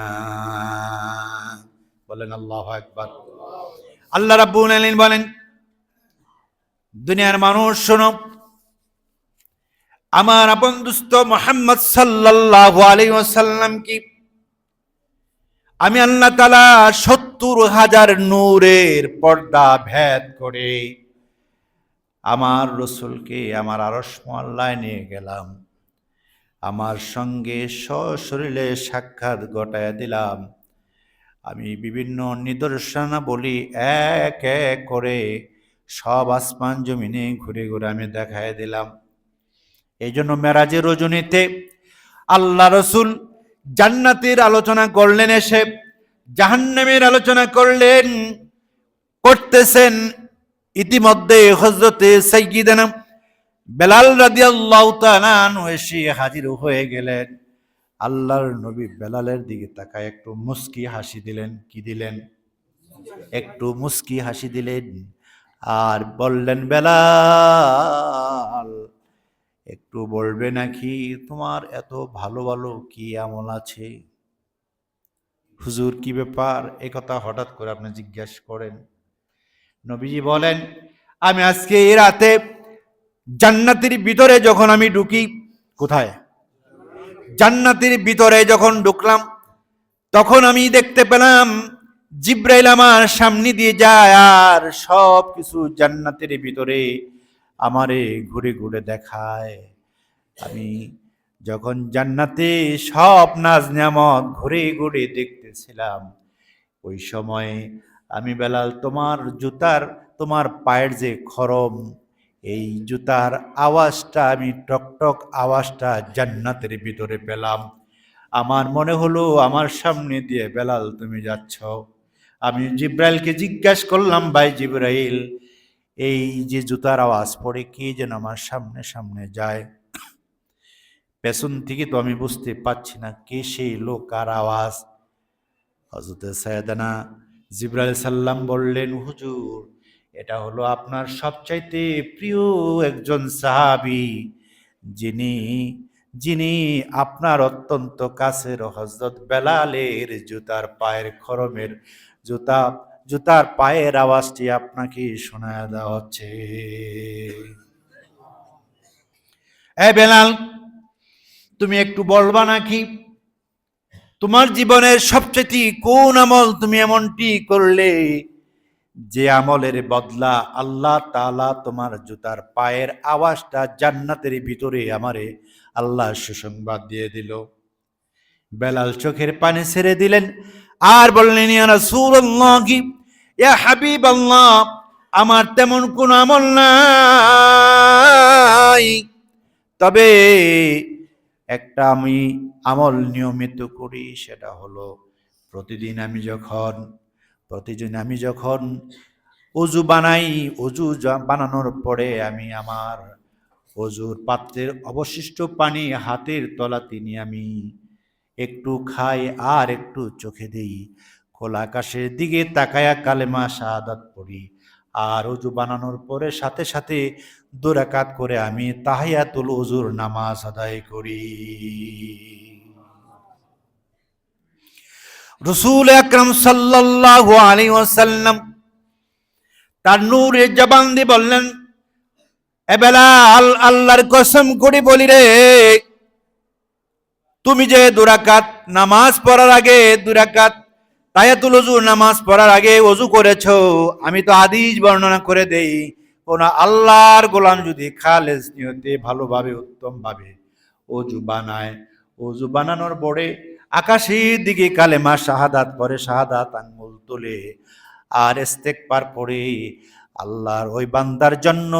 বলেন আল্লাহু আকবার। আল্লাহ রাব্বুল আলামিন বলেন, দুনিয়ার মানুষ শোনো, আমার আপন দোস্ত মুহাম্মদ সাল্লাল্লাহু আলাইহি ওয়াসাল্লাম কি আমি আল্লাহ তাআলা ৭০,০০০ নূরের পর্দা ভেদ করে আমার রসুলকে আমার আরশ মহল্লায় নিয়ে গেলাম। আমার সঙ্গে সশরীরে সাক্ষাৎ ঘটায়া দিলাম। আমি বিভিন্ন নিদর্শনাবলী এক এক করে সব আসমান জমিনে ঘুরে ঘুরে আমি দেখায় দিলাম। এই জন্য মেরাজের রজনীতে আল্লাহ রসুল জান্নাতের আলোচনা করলেন, এসে জাহান্নামের আলোচনা করতেছেন। ইতিমধ্যে হযরতে সাইয়্যিদানা বেলাল রাদিয়াল্লাহু তাআলা আনহু এসে হাজির হয়ে গেলেন। আল্লাহর নবী বেলালের দিকে তাকায় একটু মুস্কি হাসি দিলেন। কি দিলেন? একটু মুস্কি হাসি দিলেন আর বললেন, বেলাল একটু বলবে নাকি তোমার এত ভালো ভালো কি আমল আছে? হুজুর কি ব্যাপার, এই কথা হঠাৎ করে আপনি জিজ্ঞাসা করেন? নবীজি বলেন, আমি আজকে এই রাতে জান্নাতের ভিতরে যখন আমি ঢুকি, কোথায়? জান্নাতের ভিতরে যখন ঢুকলাম তখন আমি দেখতে পেলাম জিব্রাইল আমার সামনে দিয়ে যায় আর সব কিছু জান্নাতের ভিতরে আমারে ঘুরে ঘুরে দেখায়। আমি যখন জান্নাতে সব নাজ নিয়ামত ঘুরে ঘুরে দেখতেছিলাম, ওই সময় আমি বেলাল তোমার পায়ের যে খরম, এই জুতার আওয়াজটা আমি টকটক আওয়াজটা জান্নাতের ভিতরে পেলাম। আমার মনে হলো আমার সামনে দিয়ে বেলাল তুমি যাচ্ছ। আমি জিব্রাইলকে জিজ্ঞাসা করলাম, ভাই জিব্রাইল, এই যে জুতার আওয়াজ পড়ে কে যেন আমার সামনে সামনে যায়, পেছন থেকে তো আমি বুঝতে পারছি না কে সেই লোক আর আওয়াজ। হযরত সাইয়েদানা জিবরাইল সাল্লাম বললেন, হুজুর এটা হলো আপনার সবচাইতে প্রিয় একজন সাহাবী, যিনি যিনি আপনার অত্যন্ত কাছের হযরত বেলালের জুতার পায়ের খরমের জুতার পায়ের আওয়াজটি আপনাকে শোনায় দেওয়া হচ্ছে। এ বেলাল, তুমি একটু বলবা নাকি তোমার জীবনের সবচেয়ে কোন আমল তুমি এমনটি করলে যে আমলের বদলা আল্লাহ তাআলা তোমার জুতার পায়ের আওয়াজটা জান্নাতের ভিতরে আমারে আল্লাহ সুসংবাদ দিয়ে দিল। বেলাল চোখের পানি ছেড়ে দিলেন আর বললেন, ইয়া রাসূলুল্লাহ, ইয়া হাবিবাল্লাহ, আমার তেমন কোন আমল নাই, তবে একটা আমি আমল নিয়মিত করি, সেটা হলো প্রতিদিন আমি যখন অজু বানাই, বানানোর পরে আমি আমার অজুর পাত্রের অবশিষ্ট পানি হাতের তলাতে নিয়ে আমি একটু খাই আর একটু চোখে দেই, খোলা আকাশের দিকে তাকায়া কালেমা শাহাদাত পড়ি। আর অজু বানানোর পরে সাথে সাথে 2 রাকাত করে আমি তাহিয়াতুল ওযুর নামাজ আদায় করি। রাসূল আকরাম সাল্লাল্লাহু আলাইহি ওয়াসাল্লাম তার নূরের জবান দিয়ে বললেন, এ বেলাল, আল্লাহর কসম করে বলি রে, তুমি যে 2 রাকাত নামাজ পড়ার আগে 2 রাকাত তাহিয়াতুল ওযুর নামাজ পড়ার আগে ওযু করেছো, আমি তো হাদিস বর্ণনা করে দেই, কোন আল্লাহর গোলাম যদি খালেস নিয়তে ভালোভাবে উত্তমভাবে ওযু বানায়, ওযু বানানোর পরে আকাশের দিকে কালেমা শাহাদাত পড়ে, শাহাদাত আঙ্গুল তোলে আর ইস্তেগফার পড়ে, আল্লাহর ওই বান্দার জন্য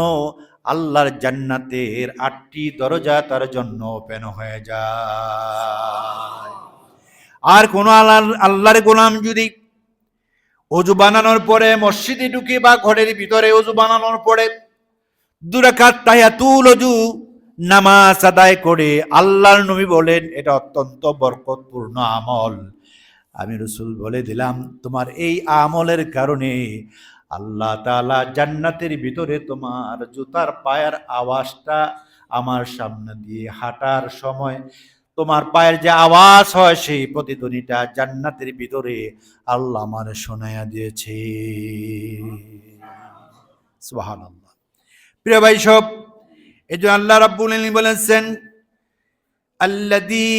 আল্লাহর জান্নাতের 8টি দরজা তার জন্য ওপেন হয়ে যায়। আর কোন আল্লাহর গোলাম যদি ওযু বানানোর পরে মসজিদে ঢুকে বা ঘরের ভিতরে ওযু বানানোর পরে 2 রাকাত তাহিয়াতুল ওযু নামাজ আদায় করে, আল্লাহর নবী বলেন এটা অত্যন্ত বরকতপূর্ণ আমল। আমি রাসূল বলে দিলাম, তোমার এই আমলের কারণে আল্লাহ তাআলা জান্নাতের ভিতরে তোমার জুতার পায়ের আওয়াজটা আমার সামনে দিয়ে হাঁটার সময় তোমার পায়ের যে আওয়াজ হয় সেই প্রতিধ্বনিটা জান্নাতের ভিতরে আল্লাহ আমার শোনায়া দিয়েছে। সুবহানাল্লাহ। প্রিয় ভাই সব, এই জন্য আল্লাহ রাব্বুল আলামিন বলেছেন, আল্লাযী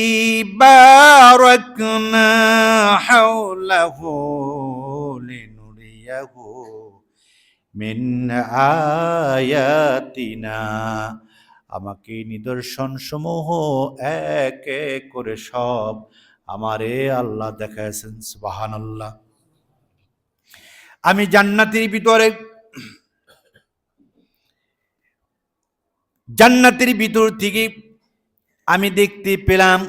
বারাকনা হাওলাহু লিনুরিয়াহু মিন আয়াতিনা। আমাকে নিদর্শন সমূহ এক এক করে সব আমারে আল্লাহ দেখাইছেন। সুবহানাল্লাহ। আমি জান্নাতের ভিতর থেকে আমি দেখতে পেলাম,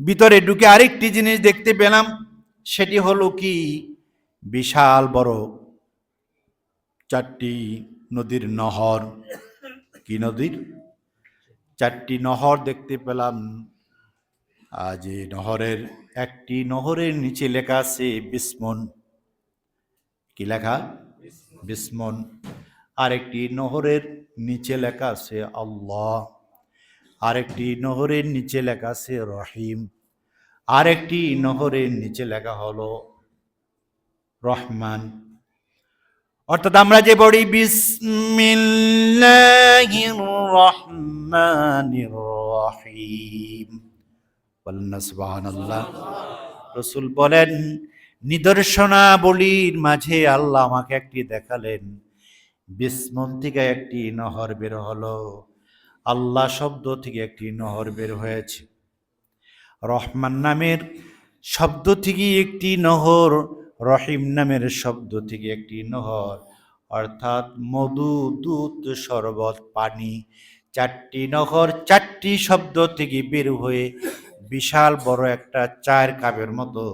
ভিতরে ঢুকে আরেকটি জিনিস দেখতে পেলাম। সেটি হলো কি, বিশাল বড় 4টি নদীর নহর। কি নদীর? 4টি নহর দেখতে পেলাম। আজ এই নহরের একটি নহরের নিচে লেখা আছে বিসমন। কি লেখা? বিসমন। আরেকটি নহরের নিচে লেখা আছে আল্লাহ। আরেকটি নহরের নিচে লেখা আছে রহিম। আরেকটি নহরের নিচে লেখা হলো রহমান। অর্থাৎ আমরা যে বলি বিসমিল্লাহির রহমানির রহিম, বলেন সুবহানাল্লাহ। রাসূল বলেন, নিদর্শনাবলীর মাঝে আল্লাহ আমাকে একটি দেখালেন। বিসমন থেকে একটি নহর বের হলো, আল্লাহ শব্দ থেকে একটি নহর বের হয়েছে, রহমান নামের শব্দ থেকে একটি নহর, রহিম নামের শব্দ থেকে একটি নহর। অর্থাৎ মধু, দুধ, শরবত, পানি, 4টি নহর 4টি শব্দ থেকে বের হয়ে বিশাল বড় একটা 4 কাপের মতো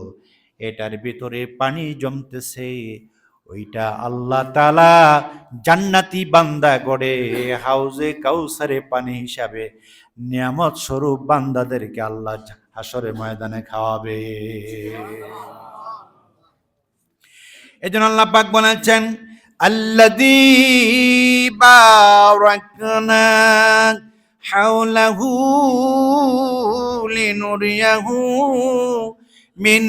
এটার ভিতরে পানি জমতেছে। ওইটা আল্লাহ তাআলা জান্নাতি বান্দা গড়ে হাউজে কাউসারে পানি হিসাবে নিয়ামত স্বরূপ বান্দাদেরকে আল্লাহ হাসরের ময়দানে খাওয়াবে। এজন্য আল্লাহ পাক বলেছেন, আল্লাযী বারাকনা হাওলাহু লিনুরিয়াহু মিন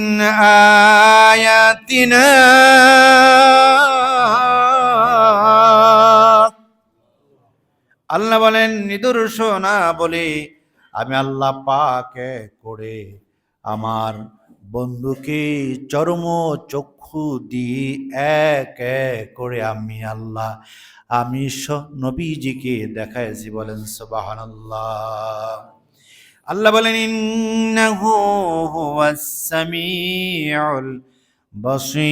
আয়াতিনা। আল্লাহ বলেন, নিদর্শনা বলে আমি আল্লাহ পাক করে আমার বন্ধুকে চরম চক্ষু দিয়ে এক এক করে আমি আল্লাহ আমি নবীজিকে দেখাইছি। বলেন সুবহানাল্লাহ। আল্লাহ বলেন, ইন্নাহু হুয়াস সামিউল বাসীর।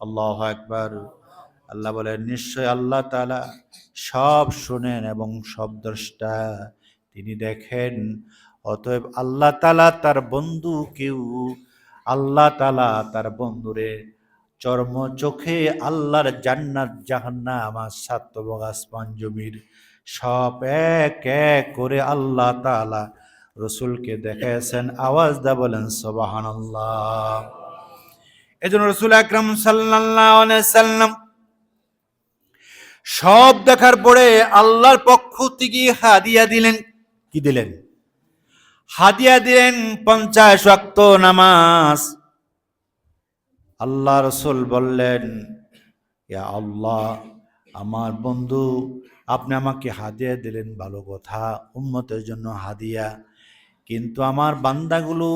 আল্লাহু আকবার। আল্লাহ বলেন, নিশ্চয় আল্লাহ তাআলা সব শুনেন এবং সব দ্রষ্টা, তিনি দেখেন। অতএব আল্লাহ তাআলা তার বন্ধুকেও, আল্লাহ তাআলা তার বন্ধুরে চর্ম চোখে আল্লাহর জান্নাত জাহান্নাম আর 7 ভোগ আসমান জমির সব এক এক করে আল্লাহ তাআলা রাসূলকে দেখাইছেন। আওয়াজ দা বলেন সুবহানাল্লাহ। এজন্য রাসূল আকরাম সাল্লাল্লাহু আলাইহি সাল্লাম সব দেখার পরে আল্লাহর পক্ষ থেকে হাদিয়া দিলেন। কি দিলেন? হাদিয়া দিলেন 50 ওয়াক্ত নামাজ। আল্লাহ রাসূল বললেন, ইয়া আল্লাহ, আমার বন্ধু আপনি আমাকে হাদিয়া দিলেন, ভালো কথা, উম্মতের জন্য হাদিয়া, কিন্তু আমার বান্দাগুলো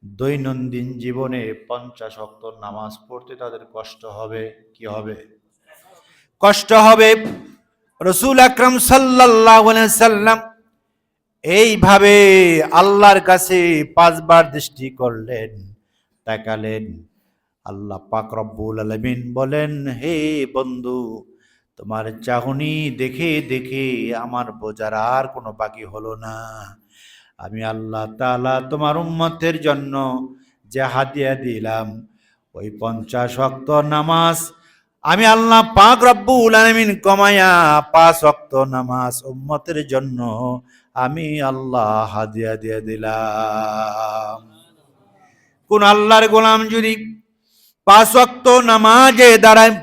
দৈনন্দিন জীবনে 50 ওয়াক্ত নামাজ পড়তে তাদের কষ্ট হবে। কি হবে? কষ্ট হবে। রাসূল আকরাম সাল্লাল্লাহু আলাইহি সাল্লাম এইভাবে আল্লাহর কাছে 5 বার দৃষ্টি করলেন, তাকালেন। আল্লাহ পাক রব্বুল আলামিন বলেন, হে বন্ধু, তোমার চাহনি দেখে দেখে আমার বোঝার আর কোনো বাকি হলো না। আমি আল্লাহ তাআলা তোমার উম্মতের জন্য যে হাদিয়া দিলাম, ওই 50 ওয়াক্ত নামাজ আমি আল্লাহ পাক রব্বুল আলামিন কমায়া 5 ওয়াক্ত নামাজ উম্মতের জন্য আমি আল্লাহ হাদিয়া দিয়ে দিলাম। কোন আল্লাহর গোলাম যদি 5 ওয়াক্ত নামাজে দাঁড়ায়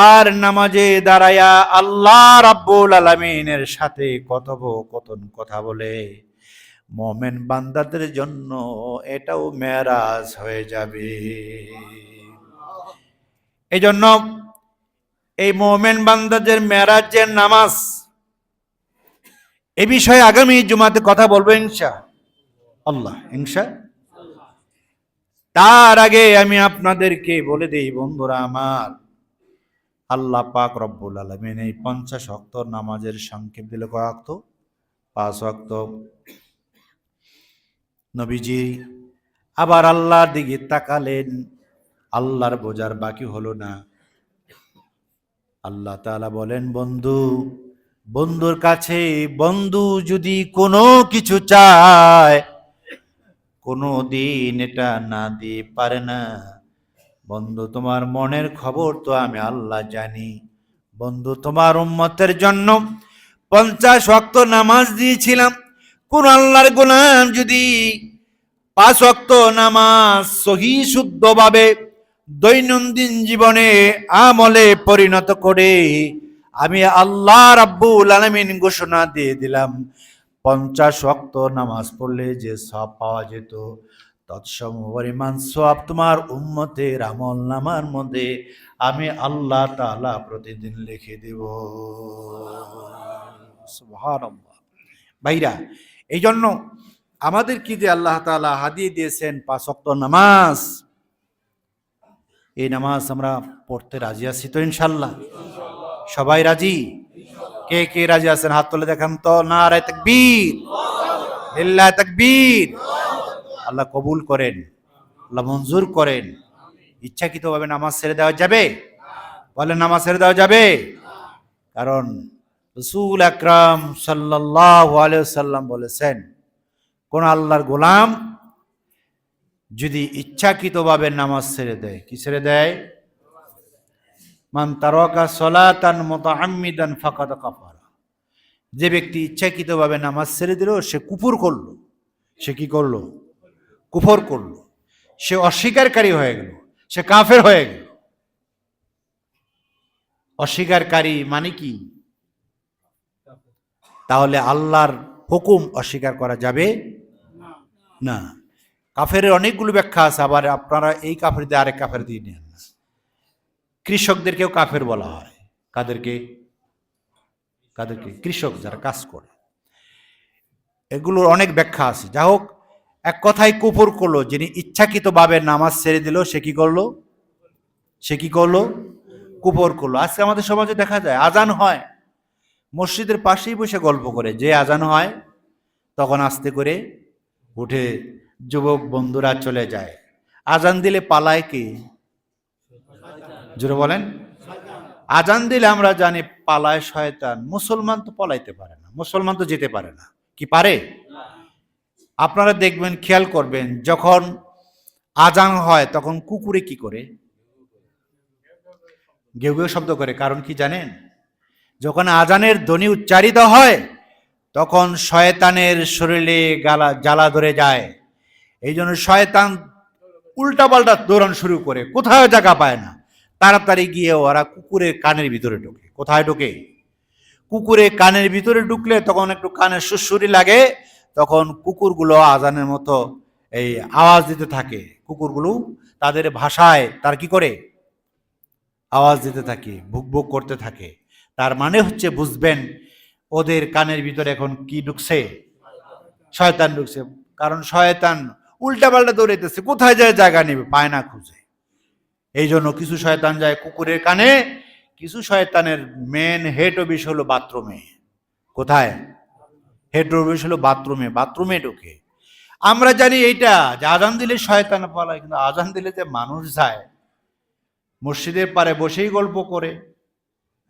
আর নামাজে দাঁড়ায়া আল্লাহ রাব্বুল আলামিনের সাথে কথোপকথন কথা বলে, মুমিন বান্দাদের জন্য এটাও মেরাজ হয়ে যাবে। এই জন্য এই মুমিন বান্দাদের মেরাজের নামাজ, এ বিষয়ে আগামী জুমাতে কথা বলবো ইনশাআল্লাহ। তার আগে আমি আপনাদেরকে বলে দেই বন্ধুরা আমার, আল্লাহ পাক রব্বুল আলামিন এই 50 ওয়াক্ত নামাজের সংক্ষেপ দিল কয় ওয়াক্ত? 5 ওয়াক্ত। নবীজি আবার আল্লাহর দিকে তাকালেন, আল্লাহর বোঝার বাকি হলো না। আল্লাহ তাআলা বলেন, বন্ধুর কাছে বন্ধু যদি কোনো কিছু চায়, কোনো দিন এটা না দিয়ে পারে না। বন্ধু, তোমার মনের খবর তো আমি আল্লাহ জানি। বন্ধু, তোমার উম্মতের জন্য 50 ওয়াক্ত নামাজ দিয়েছিলাম। কোন আল্লাহর গোলাম যদি 5 ওয়াক্ত নামাজ সহি শুদ্ধভাবে দৈনন্দিন জীবনে আমলে পরিণত করে, আমি আল্লাহ রাব্বুল আলামিন ঘোষণা দিয়ে দিলাম 50 ওয়াক্ত নামাজ পড়লে যে সওয়াব পাওয়া যেত, তৎসম পরিমাণ সওয়াব তোমার উম্মতের আমল নামার মধ্যে আমি আল্লাহ তাআলা প্রতিদিন লিখে দেব। সুবহানাল্লাহ। ভাইরা, এই জন্য আমাদের কি যে আল্লাহ তাআলা হাদিয়ে দিয়েছেন 5 ওয়াক্ত নামাজ, এই নামাজ আমরা পড়তে রাজি আছি তো ইনশাআল্লাহ? সবাই রাজি? কে কে রাজি আছেন হাত তুলে দেখান তো। নারে তাকবীর, লিল্লাহি তাকবীর। আল্লাহ কবুল করেন, আল্লাহ মঞ্জুর করেন। ইচ্ছাকৃতভাবে নামাজ ছেড়ে দেওয়া যাবে? বলেন, নামাজ ছেড়ে দেওয়া যাবে? কারণ রাসূল আকরাম সাল্লাল্লাহু আলাইহি ওয়াসাল্লাম বলেছেন, কোন আল্লাহর গোলাম যদি ইচ্ছাকৃতভাবে নামাজ ছেড়ে দেয়, কি ছেড়ে দেয়? মান তারাকা সালাতান মুতাআম্মিদান ফাকাদ কাফারা। যে ব্যক্তি ইচ্ছাকৃতভাবে নামাজ ছেড়ে দিল, সে কুফর করলো। সে কি করলো? কুফর করলো। সে অস্বীকারী হয়ে গেল, সে কাফের হয়ে গেল। অস্বীকারী মানে কি? তাহলে আল্লাহর হুকুম অস্বীকার করা যাবে না। কাফের অনেকগুলো ব্যাখ্যা আছে, আবার আপনারা এই কাফের দিয়ে আরেক কাফের দিয়ে নেন না। কৃষকদেরকেও কাফের বলা হয়। কাদেরকে? কৃষক যারা কাজ করে। এগুলোর অনেক ব্যাখ্যা আছে। যা হোক, এক কথায় কুফর করলো। যিনি ইচ্ছাকৃতভাবে নামাজ ছেড়ে দিল, সে কি করলো? কুফর করলো। আজকে আমাদের সমাজে দেখা যায়, আজান হয়, মসজিদের পাশেই বসে গল্প করে। যে আজান হয় তখন আস্তে করে উঠে যুবক বন্ধুরা চলে যায়। আজান দিলে পালায় কে? জোরে বলেন। আজান দিলে আমরা জানি পালায় শয়তান। মুসলমান তো পলাইতে পারে না, মুসলমান তো যেতে পারে না। কি পারে? আপনারা দেখবেন, খেয়াল করবেন, যখন আজান হয় তখন কুকুরে কি করে? ঘেউ ঘেউ শব্দ করে। কারণ কি জানেন? যখন আজানের ধ্বনি উচ্চারিত হয় তখন শয়তানের শরীরে জ্বালা ধরে যায়। এই জন্য শয়তান উল্টা পাল্টা দৌড়ান শুরু করে, কোথাও জায়গা পায় না। তাড়াতাড়ি গিয়ে ওরা কুকুরের কানের ভিতরে ঢোকে। কোথায় ঢোকে? কুকুরের কানের ভিতরে ঢুকলে তখন একটু কানের সুরসুরি লাগে, তখন কুকুরগুলো আজানের মতো এই আওয়াজ দিতে থাকে। কুকুরগুলো তাদের ভাষায় তার কি করে? আওয়াজ দিতে থাকে, ভুক ভুক করতে থাকে। তার মানে হচ্ছে, বুঝবেন, ওদের কানের ভিতরে এখন কি ঢুকছে? শয়তান ঢুকছে। কারণ শয়তান উল্টা পাল্টা দৌড়াইতেছে, কোথায় যায় জায়গা নেবে, পায় না খুঁজে। এই জন্য কিছু শয়তান যায় কুকুরের কানে, কিছু শয়তানের মেন হেড অফিস হলো বাথরুমে। কোথায়? হেড অফিস হলো বাথরুমে ঢোকে। আমরা জানি এইটা যে আজান দিলে শয়তান পালায়, কিন্তু আজান দিলে যে মানুষ যায়, মসজিদের পারে বসেই গল্প করে,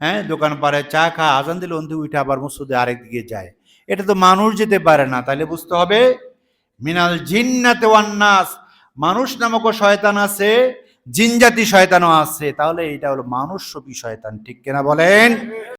হ্যাঁ, দোকান পারে চা খা, আজান দিলে অন্তি উঠে আবার মসজিদে আরেক দিকে যায়। এটা তো মানুষ যেতে পারে না। তাহলে বুঝতে হবে, মিনাল জিন্নাতি ওয়ান নাস, মানুষ নামক শয়তান আছে, জিনজাতি শয়তানও আছে। তাহলে এটা হলো মানুষ রূপী শয়তান। ঠিক কিনা বলেন?